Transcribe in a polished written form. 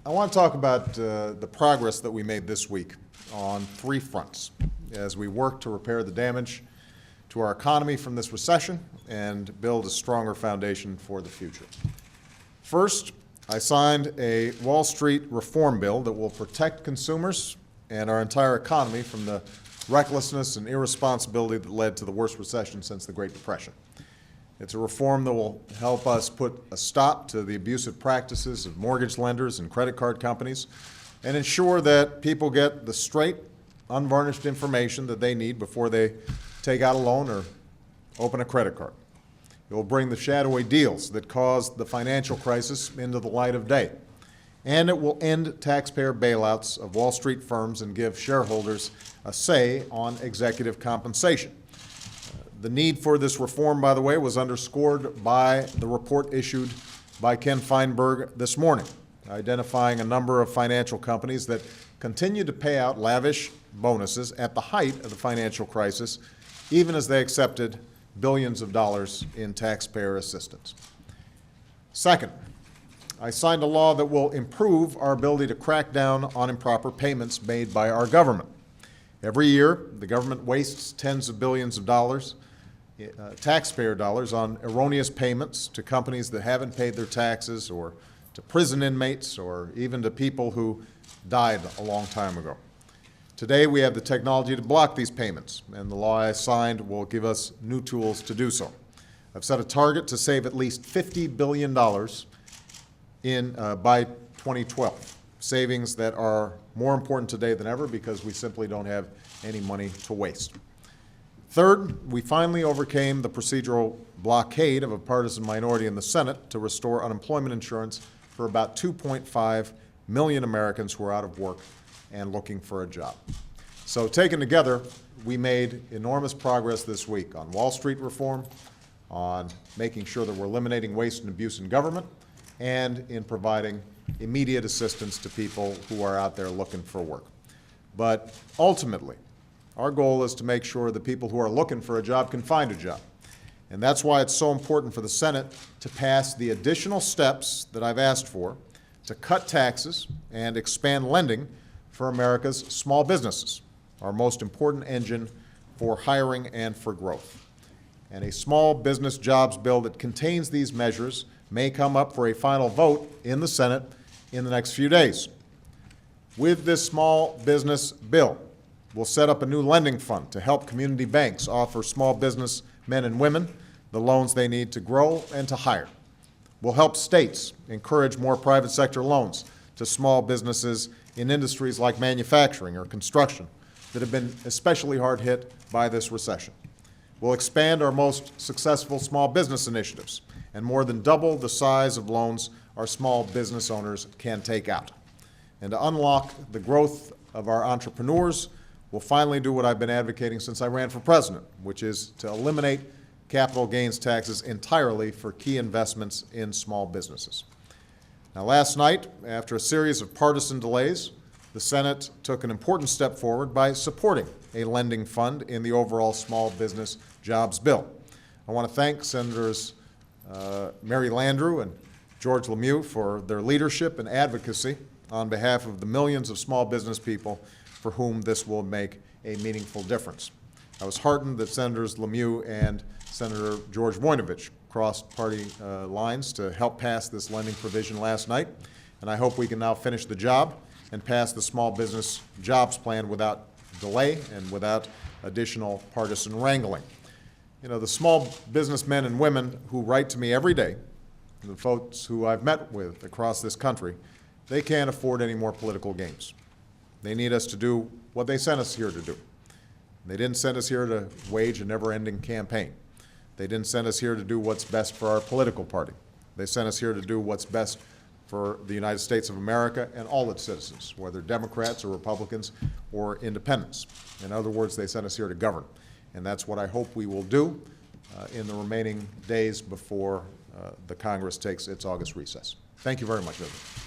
I want to talk about the progress that we made this week on three fronts as we work to repair the damage to our economy from this recession and build a stronger foundation for the future. First, I signed a Wall Street reform bill that will protect consumers and our entire economy from the recklessness and irresponsibility that led to the worst recession since the Great Depression. It's a reform that will help us put a stop to the abusive practices of mortgage lenders and credit card companies and ensure that people get the straight, unvarnished information that they need before they take out a loan or open a credit card. It will bring the shadowy deals that caused the financial crisis into the light of day. And it will end taxpayer bailouts of Wall Street firms and give shareholders a say on executive compensation. The need for this reform, by the way, was underscored by the report issued by Ken Feinberg this morning, identifying a number of financial companies that continued to pay out lavish bonuses at the height of the financial crisis, even as they accepted billions of dollars in taxpayer assistance. Second, I signed a law that will improve our ability to crack down on improper payments made by our government. Every year, the government wastes tens of billions of dollars, taxpayer dollars, on erroneous payments to companies that haven't paid their taxes, or to prison inmates, or even to people who died a long time ago. Today, we have the technology to block these payments, and the law I signed will give us new tools to do so. I've set a target to save at least $50 billion by 2012, savings that are more important today than ever because we simply don't have any money to waste. Third, we finally overcame the procedural blockade of a partisan minority in the Senate to restore unemployment insurance for about 2.5 million Americans who are out of work and looking for a job. So taken together, we made enormous progress this week on Wall Street reform, on making sure that we're eliminating waste and abuse in government, and in providing immediate assistance to people who are out there looking for work. But ultimately, our goal is to make sure that people who are looking for a job can find a job. And that's why it's so important for the Senate to pass the additional steps that I've asked for to cut taxes and expand lending for America's small businesses, our most important engine for hiring and for growth. And a small business jobs bill that contains these measures may come up for a final vote in the Senate in the next few days. With this small business bill, we'll set up a new lending fund to help community banks offer small business men and women the loans they need to grow and to hire. We'll help states encourage more private sector loans to small businesses in industries like manufacturing or construction that have been especially hard hit by this recession. We'll expand our most successful small business initiatives and more than double the size of loans our small business owners can take out. And to unlock the growth of our entrepreneurs, we'll finally do what I've been advocating since I ran for president, which is to eliminate capital gains taxes entirely for key investments in small businesses. Now, last night, after a series of partisan delays, the Senate took an important step forward by supporting a lending fund in the overall small business jobs bill. I want to thank Senators Mary Landrieu and George Lemieux for their leadership and advocacy on behalf of the millions of small business people for whom this will make a meaningful difference. I was heartened that Senators Lemieux and Senator George Voinovich crossed party lines to help pass this lending provision last night, and I hope we can now finish the job and pass the small business jobs plan without delay and without additional partisan wrangling. You know, the small businessmen and women who write to me every day, the folks who I've met with across this country, they can't afford any more political games. They need us to do what they sent us here to do. They didn't send us here to wage a never-ending campaign. They didn't send us here to do what's best for our political party. They sent us here to do what's best for the United States of America and all its citizens, whether Democrats or Republicans or independents. In other words, they sent us here to govern. And that's what I hope we will do in the remaining days before the Congress takes its August recess. Thank you very much, everyone.